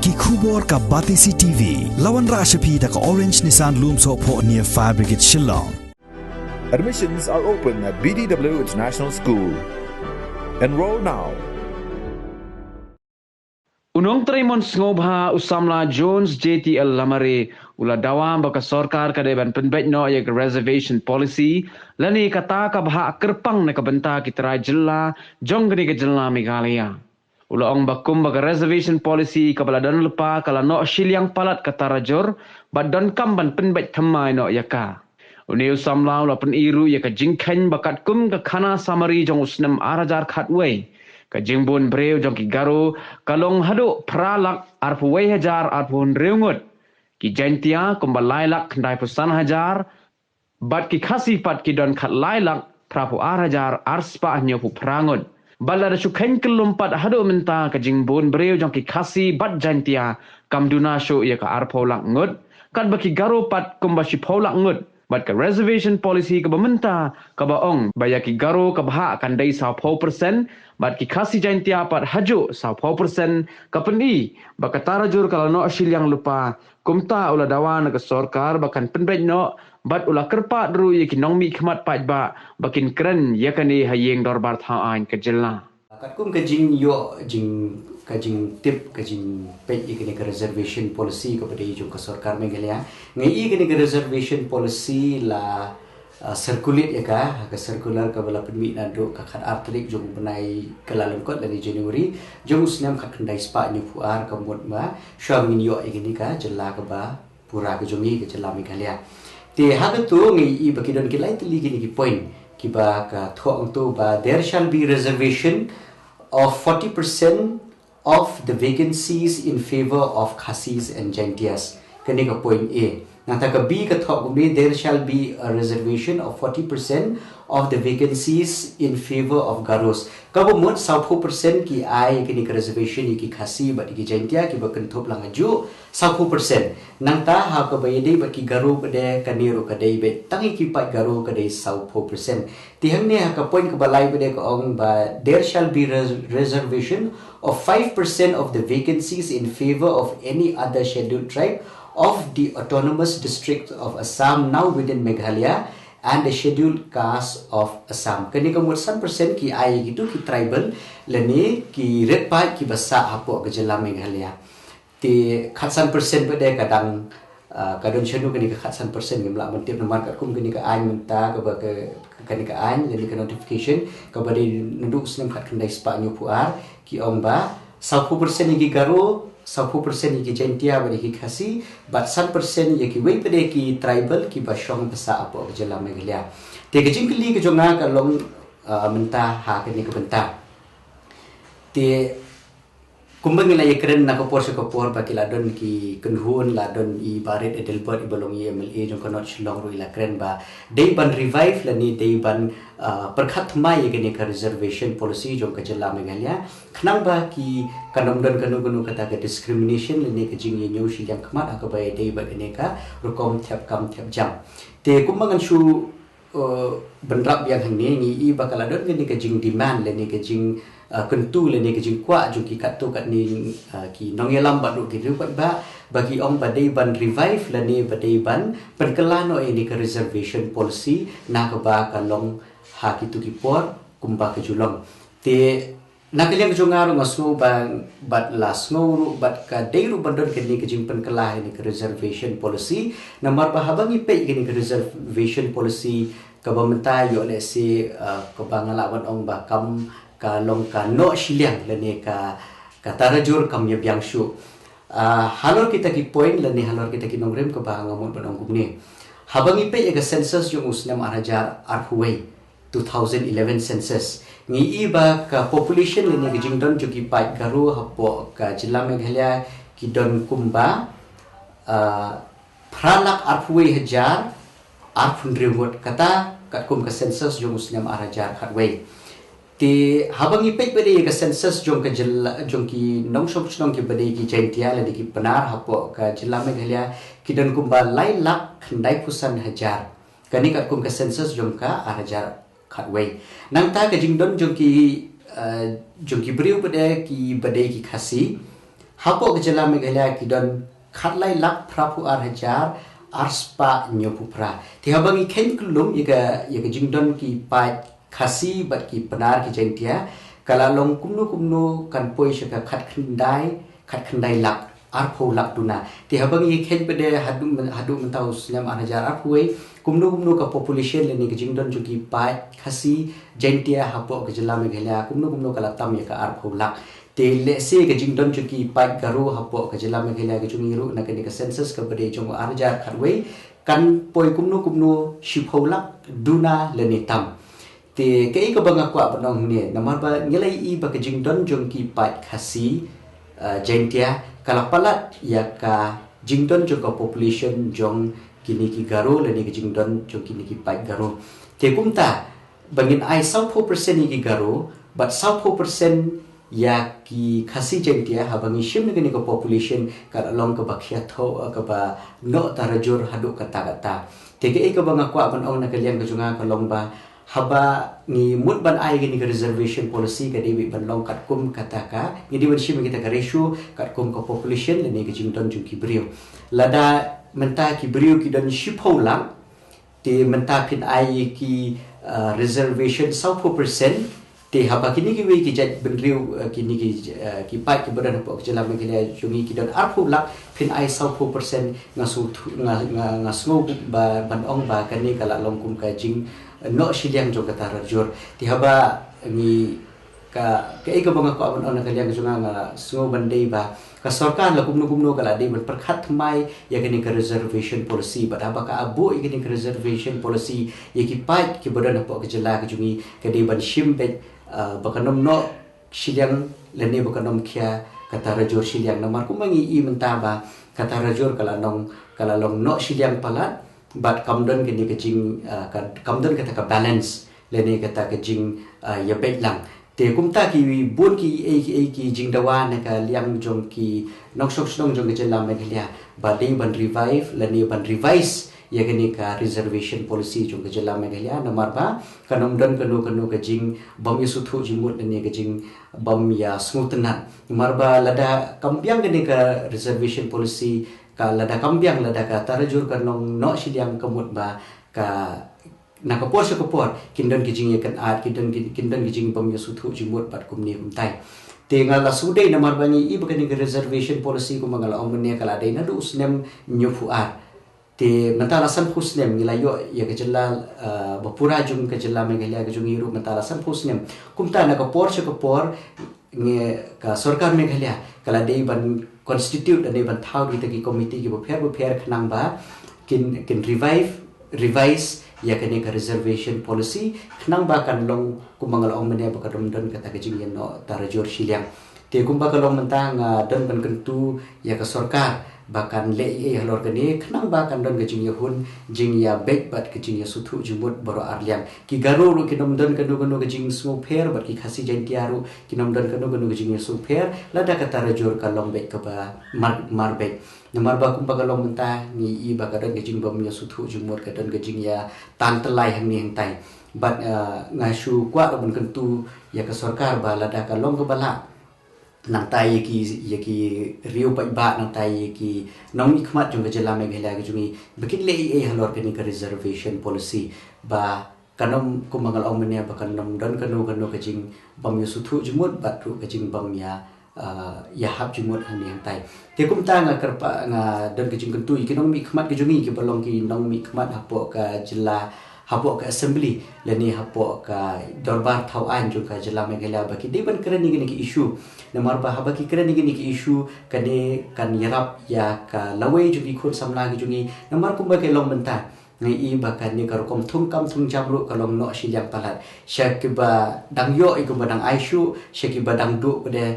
Ki khubor ka Batisi TV. Lawan Rashapi da ka Orange Nissan Loom Sopho near Fire Brigade Shillong. Admissions are open at BDW International School. Enroll now. Unong Tremon Ngobha Usamla Jones JTL Lamare ula dawam baka sorkar kadeban penbet no ya reservation policy lani kata ka bha kerpang na kabenta kitrai jilla jong gani ke jilla Meghalaya. Ula ong bakum baka reservation policy kabaladan lepa kala no shiliang palat kata rajor badon kamban penbet thamai no yaka. Uni usamla ula peniru ya ka jingkhen bakat kum ka khana samari jong usnam arajar khatway. Kajimbun breu jong ki garu kalong hadu pralak arpuwei hajar arpun reungut ki jantia kumbalai lak kendai pusan hajar bat ki khasi pat ki don khat lailak prapu ar hajar arspa nyopu prangut balada sukhen kelumpat hadu menta kajimbun breu jong ki khasi bat jantia kamduna shu ya ka arpolak ngut kat baki garu pat kumbashi polak ngut bat ka reservation policy ka bamenta ka baong bayaki garu ka bha kan dai 10% bat ki khasi jantia pat haju 10% ka peni bakatara jur kalau no asil yang lupa kumta ula dawan ka sorkar bakan penbet no bat ula kerpat ru ye ki nongmi khmat pat ba bakin kren yakani hayeng dorbar thain ka jilla kum kajing yo kajing tip kajing pay ikini ke reservation policy kepada ijo ke sorkar Meghalaya ngai ikini ke reservation policy la circulate ya ka circular ka bala penmi nado ka khat artrik jong benai kelalem kot dari January jong usnam khat kendai spa nyu puar ka mot ma shawin yo ikini ka jela ka ba pura ka jomi ka jela Meghalaya te haga tu ngai I bakidon kilai tili gini ki point ki ba ka thong tu ba there shall be reservation of 40% of the vacancies in favor of Khasis and Jaintias. Kani ka point A. Nata ka B ka thok gumi there shall be a reservation of 40% of the vacancies in favor of Garos. Kabo mot 10% ki ai kini ka reservation ki Khasi ba ki Jaintia ki ba kan thop lang aju 10%. Nang ta ha ka bayade ba ki Garo ba de kaniro ka dai be tangi ki pa Garo ka dai 10%. Tihang ne ha ka point ka balai ba de ka ong ba there shall be reservation of 5% of the vacancies in favor of any other scheduled tribe of the autonomous district of Assam now within Meghalaya and the scheduled caste of Assam. Kani kamut 1% ki ai gitu ki tribal lani ki red pa ki basa hapo ke jela Meghalaya. Ti khatsan persen bade kadang kadon chenu kani ka khatsan persen ngemla mentip nomor kat kum kani ka ai menta ka ba ke kani ka ai lani ka notification ka bade nunduk snem khat kendai spa nyu puar ki omba 10% ki Garo 10% ki Jaintia bade ki Khasi bat 1% ye ki wei bade ki tribal ki basyong basa apo ke jela Meghalaya. Te ke jingkli ke jonga ka long menta ha kani ka benta. Te kumbang ila keren na kapor sa kapor baki ladon ki kenhun ladon I barit edelbot ibalong I MLA jong kanot shilong ru ila keren ba day ban revive lani day ban perkhat mai gani ka reservation policy jong ka jela Meghalaya khnang ba ki kanomdon kanu kata ka discrimination lani ka jing yenyo shiliang khmat akabai day ba gani ka rukom thap kam thap jam te kumbangan shu benrap yang hang ni I bakaladon gani ka jing demand lani ka jing kentu leni ke jingkwa juki katu kat ni ki nongelam badu ki rupat ba bagi ong badai ban revive leni badai ban perkelano ini ke reservation policy na ke ba kalong ha kitu ki por kumba ke julong te na kalian ke jongaru ngasu bang bat las nguru bat ka deiru bandon ke ni ke jimpen kelah ini ke reservation policy nomor bahabangi pe ini ke reservation policy ka bamenta yo le si ke bangalawan ong ba kam kalong ka no shiliang lani ka tarajur kam yabyang shu halor kita ki point lani halor kita ki nongrem ka bangamon banong gumni habang ipe ya census yung usnam arajar arhuway 2011 census ngi iba ka population lani ka jingdon juki pai garu hapo ka jila Meghalaya ki don kumba pralak arhuway hajar arpun rewot kata kat kum ka census yung usnam arajar khatway ti habang ipek bade ka census jong ka jilla jong ki nong shop chnong ki bade ki Jaintia la ki penar hapo ka jilla Meghalaya ki don kumba lai lak khandai pusan hajar kani kat kum ka census jong ka hajar khatway nang ta ka jingdon jong ki briu bade ki Khasi hapo kejala Meghalaya kidon khatlai lak prapu arhajar arspa nyopupra ti habangi ken kulum yaga jingdon ki pai khasi bat ki penar ki jentia kala long kumnu kan poi shaka khat khandai lak arpo lak duna ti habangi ken bede hadu mentau slam arhajar arpoi kumnu ka population le ni ki jingdon juki pai khasi jentia hapo kejala Meghalaya kumnu kala tam ya ka arpo lak te le se ke jingdon chuki pai garu hapo ke jela Meghalaya ke jungi ru na ke census ke bade jong arjar khatwei kan poi kumnu shipholak duna le ni tam te ke ke banga kwa banong ne namar ba ngelai I ba ke jingdon jong ki pai khasi jentia kala palat ya ka jingdon jong ka population jong kini ki garu le ni ke jingdon jong kini ki pai garu te kumta bangin ai 4% ni ki garu but 4% ya ki khasi jentia habangi shim ne ko population ka long ka bakhia tho ka ba no tarajur hadu kata tege ka banga kwa ban ong na kalian ka junga ka long ba haba ni mut ban ai ni ka reservation policy ka dewi ban long kat kum kata ka ni di shim kita ka ratio kat kum ka population le ni ka jington jung ki brio lada menta ki brio ki dan shipholang te menta pin ai ki reservation 4% te haba kini ki ki jat benriu kini ki pai ki badan apa kejala Meghalaya jungi ki dan arpu lak pin ai 4% ngasu ngasngo ba ban ong ba kani kala longkum ka jing no shiliang jo kata rajur ti haba ni ka banga ko abon ona kaliang junga nga sngo bandai ba ka sarkar la kumno kala dei ban perkhat mai ya kini ka reservation policy ba haba ka abu kini ka reservation policy ya ki pai ki badan apa kejala ka jungi ka dei ban shim be bakanom no shiliang lene bakanom kya kata rajur shiliang namar kumangi I menta ba kata rajur kala long no shiliang palat but kamdon kini kejing kamdon kata ka balance lene kata kejing ya betlang te kumta ki bun ki jing dawa na ka liang jong ki noksok snong jong ke jela Meghalaya ba dei ban revive lene ban revise ya kini ka reservation policy jong ke jela Meghalaya namar ba kanomdon kanu ke jing bam yusuthu jimut ne ke jing bam ya smutna namar ba lada kambyang kini ka reservation policy ka lada kambyang lada ka tarajur kanong no sidiang kamut ba ka nakapor sa kapor kindon ke jing ya kan art kindon ke jing bam yusuthu jimut pat kumni kumtai tinggal suday namar ba ni I bakani ka reservation policy ko mangala omne kala dai na du usnem nyufuar te mentala san khusnem nilayo ya kejela bapura jung kejela Meghalaya ke jung iru mentala san khusnem kumta na ka por nge ka sarkar Meghalaya kala dei ban constitute dei ban thau di ki committee ki bapher khnang ba kin revise ya kene ka reservation policy khnang ba kan long kumangal ong mene ba kadom don kata ke jing no tarajur shiliang te kumba kalong mentang don ban kentu ya ka sarkar bahkan le halor kene khnang ba kan don ke jing yahun jing ya bet bat ke jing ya suthu jumut boro arliang ki garu ru kinom don kanu ke jing smo pher bat ki khasi jantiaru kinom don kanu ke jing ya su pher lada kata rajur kalong bet ke ba mar bet namar ba kum pagalong menta ni I ba kadon ke jing bam ya suthu jumut kadon ke jing ya tan telai hang ni hang tai bat ngasu kwa ban kentu ya ke sarkar ba lada kalong ke bala nang tai ki riu pai ba nang tai ki nong ikmat jong kejela Meghalaya ke jungi bikin le halor kini ke reservation policy ba kanom kumangal ong menia ba kanom don kanu ke jing bam yusuthu jumut bat ru ke jing bam ya hab jumut han yang tai te kum ta nga kerpa nga don ke jing kentu ki nong ikmat ke jungi ki balong ki nong ikmat hapo ka jela hapo ka assembly leni hapo ka dorbar thawan jong ka jela Meghalaya ba ki deban kerani gini ki issue namar ba haba ki kerani gini ki issue kane kan yarap ya ka lawai jugi khut samla ki jungi namar kum ba ke long menta ngai I bakan ni karukom thung jamru kalong no silyang palat syakiba dang yo iku badang aisyu syakiba dang du pada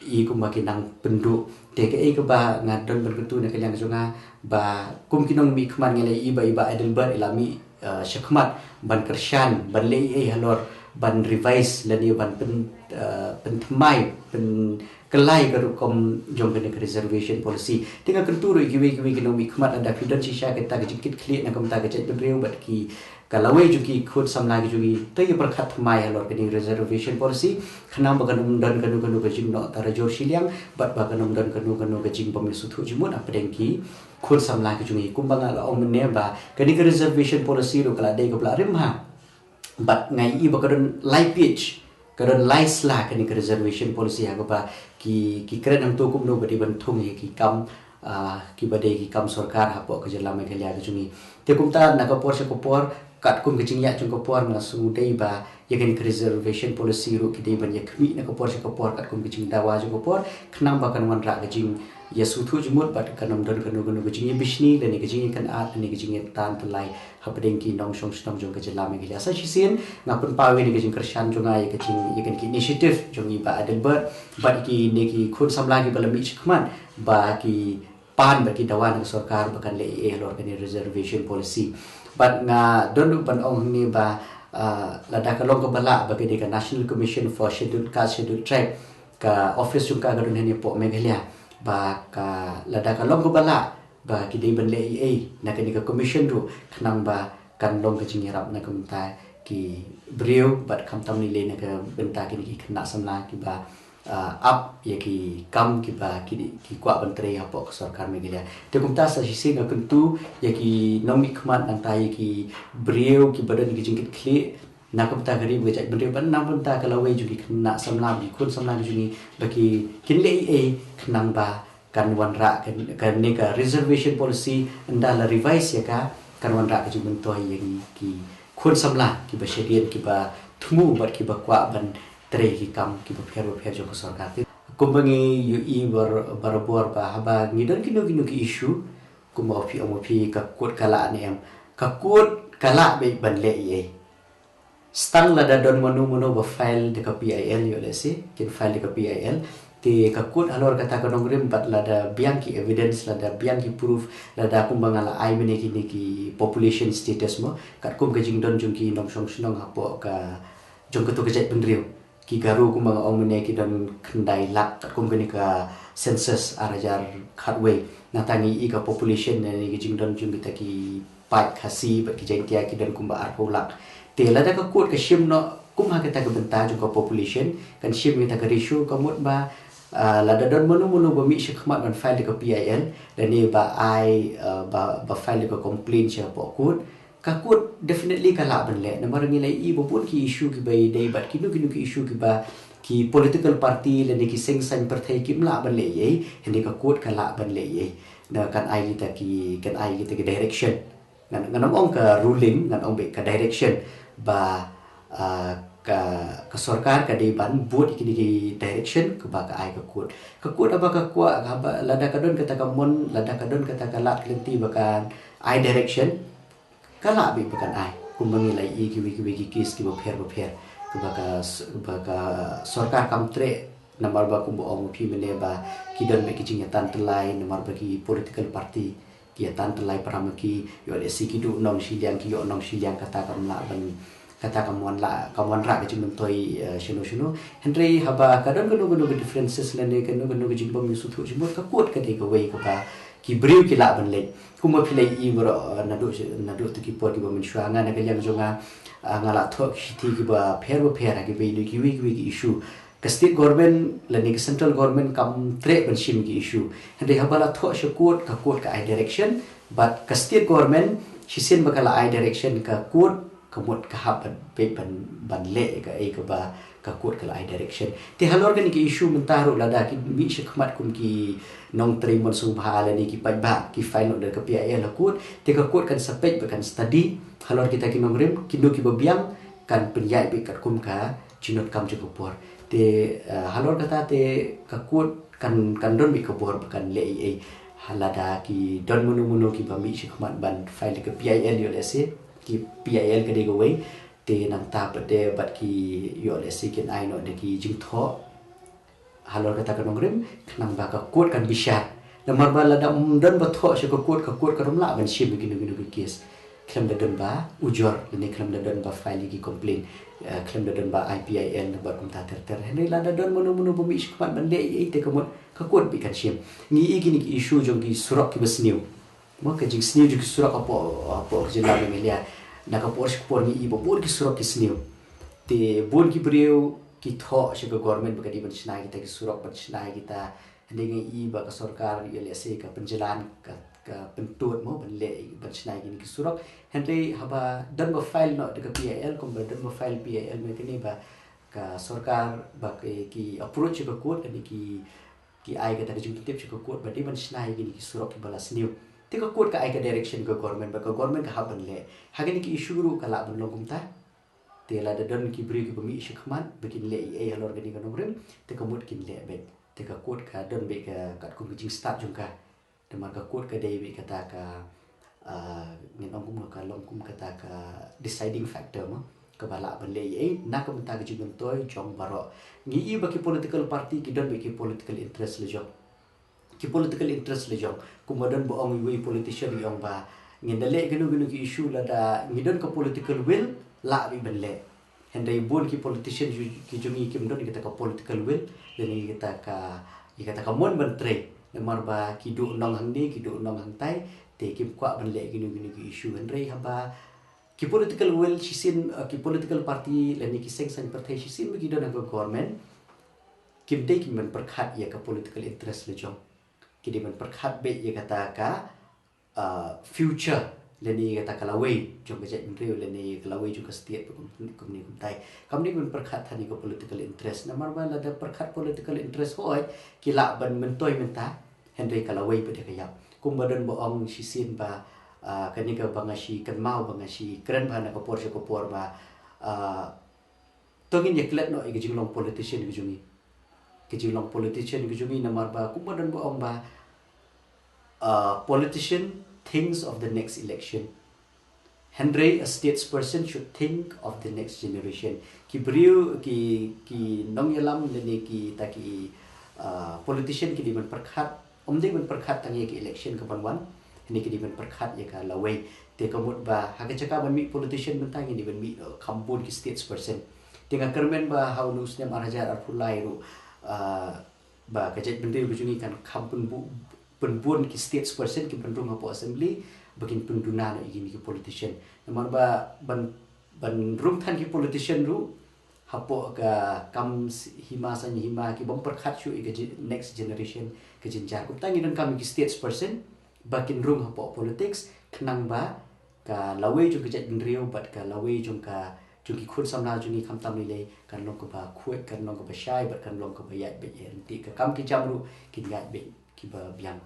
I kum ba kinang pendu te ke ke ba ngadon berketu na kaliang junga ba kum kinong mi khman ngale iba Edinburgh ilami syakmat ban kershan ban le halor ban revise lani ban pen thmai pen kelai kerukom jong kene reservation policy tinga kenturu giwe ekonomi khmat ada fidan shisha kita gejikit klik na kamta gejek bedreu bat ki kalawe juki khut samla gi jugi tei perkhat mai alor kene reservation policy khnam bagan dan kanu gejing no tara jor siliang bat bagan dan kanu gejing pemisu thu jimut apdeng ki khut samla gi jugi kumbang ala om ne ba kene reservation policy ro kala dei ko bla rimha bat ngai I bagadon live pitch kadon lais la kani reservation policy ha ba ki kren am to kum no badi ban thung ki kam ki bade ki kam sarkar ha po ka jela me khalia ka chungi te kum ta na ka por se ko por kat kum ke chingya chung ko por na su dei ba ye kani reservation policy ru ki dei ban ye khmi na ko por se ko por kat kum ke ching dawa ju ko por khnam ba kan wan ra ka jing ya su thu jumut bat kanam don kanu ke jing ye bishni le ni ke jing kan at ni ke jing tan tlai hapdeng ki nong song stom jong ke jela me khalia sa chisin ngapun pawe ni ke jing kershan jong ai ke jing ye kan ki initiative jong I ba adelbert bat ki ne ki khun samla ki balami chkhman ba ki pan ba ki dawan ke sarkar bakan le e lor kani reservation policy bat nga don ban ong ni ba lada ka long ka bala ba ke ka national commission for scheduled caste scheduled tribe ka office jong ka gadun ni po meghalia ba ka lada ka long ka bala ba ki dei ban le e na kani ka commission ru khnang ba kan long ka jingrap na kamta ki breu bat kham tam ni le na ka benta ki khna samla ki ba up ya ki kam ki ba ki kwa bantre ha po sarkar me gila te kumta sa sisi nga kuntu ya ki nomi khmat nang tai ki breu ki badan ki jingkit khle na kumta gari be jai bantre ban nam banta ka lawe ju ki khna samla bi khun samla ju ni ba ki kinle e khnang ba kan wan ra kan ne ka reservation policy anda la revise ya ka kan wan ra ka ju bentoi ya ki khun samla ki ba shedian ki ba thumu bat ki ba kwa ban tre ki kam ki bapher jo ko sarkar te kumbangi ui barabor ba haba ngidon kino ki issue kumba opi ka kut kala ni am ka kut kala be ban le ye stang la da don mono ba file de ka PIL yo le se kin file de ka PIL te ka kut alor kata ka nongrim bat la da biang ki evidence la da biang ki proof la da kumbang ala ai mene ki population status mo kat kum ka jingdon jung ki nong song snong hapo ka jong ka to ka jai pendriu ki garu kumang ong mene ki dan kendai lak kum gani ka census arajar khatway natangi I ka population ni ki jingdon jung kita ki pat khasi ba ki jengtia ki dan kumba arpo lak te la da ka kut ka shim no kum ha kita ka benta jung ka population kan shim kita ka ratio ka mut ba la da don mono ba mi shikmat ban file ka PIL dan ni ba ai ba file ka complaint cha po kut kakut definitely kala ban le namar nilai I bopun ki issue ki bai dei bat kinu ki issue ki ba ki political party le ni ki sing san partai ki mla ban le ye hindi kakut kala ban le ye na kan ai kita ki direction ngan ong ka ruling ngan ong be ka direction ba ka sarkar ka dei ban buat ki direction ke ba ka ai kakut apa ka kwa ba lada kadon kata ka mon lada kadon kata ka lat lenti bakan ai direction kala bi bukan ai kumbangi lai I ki kis ki bapher ke baka sarkar kamtre namar ba kumbo ong pi mene ba ki don me ki jingatan telai namar ba ki political party ki tan telai paramaki yo le si ki du nong siliang ki yo nong siliang kata kamla ban kata kamuan ra ke jing toi shino henry haba kadon kanu differences lene kanu ke jimbom yusu thu jimbot ka kot ka de ka wei ka ba ki briu ki la ban le kuma pilai I bro nadu tu ki podi ba menshua nga na kaliang jonga ngala thok ti ki ba pher ki be ki wi issue ka state government la ni central government kam tre ban shim ki issue hande habala thok shakut ka ai direction but ka state government shisen bakala ai direction ka kot kamut ka haban be ban le ka ai ka ba ka kot ka ai direction te halor kan ki issue mentaru lada ki mi shikmat kum ki nong trimon subhala ni ki ba ki file order ka PIL lakut te ka kot kan sapek kan study halor kita ki nongrim kindo ki babiang kan penyai be kat kum ka jinot kam je por te halor kata te ka kot kan don bi ka por kan le ai halada ki don mono ki ba mi shikmat ban file ka PIL yo lese ki PIL ka de go way te nang ta pade bat ki yo lese kin ai no de ki jing tho halor kata kan ngrim nang ba ka kot kan bisa lamar bala da dan ba tho she ka kot ka rumla ban shim ginu kes klaim dadon ba ujor leni klaim dadon ba file ki complain klaim dadon ba IPIN ba kum ta ter henry la dadon munu bumi shkman ban le ei te kamot ka kot bi kan shim ni igini ki issue jong ki surak ki basniu mo ka jing sniu ki surak apo jila mengelia na ka por shkpor ni ibo bor ki surak ki sniu te bon ki breu ki tho shika government ba di ban shnai kita ki surak ban shnai kita dengan i ba ka sarkar ile se ka penjalan ka pentut mo ban le ban shnai gini ki surak henry haba dan ba file no de ka PIL kom ba dan ba file PIL me kini ba ka sarkar ba ki approach ka court ani ki ai ka ta jung tip ka court ba di ban shnai gini ki surak ki balas new te ka court ka ai ka direction ka government ka haban le hagani ki issue ru ka la ban longum ta te la dan ki bri ki bami shikman bikin le ai halor gani ka nomrem te ka mut kin le be te ka kuat ka don be ka kat kum jing start jung ka de mar ka kuat ka dei be kata ka ngin ong kum ka long kum kata ka deciding factor mo ka bala ban le na ka mta ka jing toy jong baro ngi i ba ki political party ki don be ki political interest le jong ki political interest le jong kum don bo ong wi politician yong ba ngin dale gnu ki issue la da ngi don ka political will la bi ban le henry bon ki politician ki jungi kim don kita ka political will dan kita ka mon ban tre mar ba ki du nong hang ni ki du nong hang tai te kim kwa ban le gini ki issue henry haba ki political will sisin ki political party lani ki seng san partai sisin ki don ka government kim te kim ban perkhat ya ka political interest le jong ki de ban perkhat be ya kata ka future leni kata kalawai jong ka jet menteri leni kalawai juga setiap kumni kumtai kamni men perkhat thani ko political interest na marba la da perkhat political interest hoi kila ban mentoi menta henry kalawai pe de kaya kumbadan bo ong sisin ba kani ka bangashi kan mau bangashi keren bana ko por ba tongin yeklet no igi jinglong politician igi jungi ke jinglong politician igi jungi na marba kumbadan bo ong ba politician thinks of the next election. Henry, a statesperson, should think of the next generation. Ki beriu ki nong yalam lene ki taki politician ki di man perkhat omding man perkhat tangi ki election ka banwan ini ki di man perkhat ya ka lawai te kamut ba haga caka ban mi politician mentang ni ban mi kampun ki statesperson tinga kermen ba how news ne marajar arpulai ru ba kajet bendil bujungi kan kampun bu penbuan ki statesperson ki pendung apo assembly bakin penduna no igini ki politician namar ba ban rum than ki politician ru hapo ka kam hima san hima ki bom perkhat shu ig next generation ke jinjar ku tangi dan kami ki statesperson bakin rum hapo politics kenang ba ka lawe ju ke jet bendrio bat ka lawe jung ka jungi khun samna jungi kham tam ni le kan long ko ba khuet kan long ko ba shai bat kan long ko ba yat be yen ti ka kam ki jamru ki yat be ki ba biang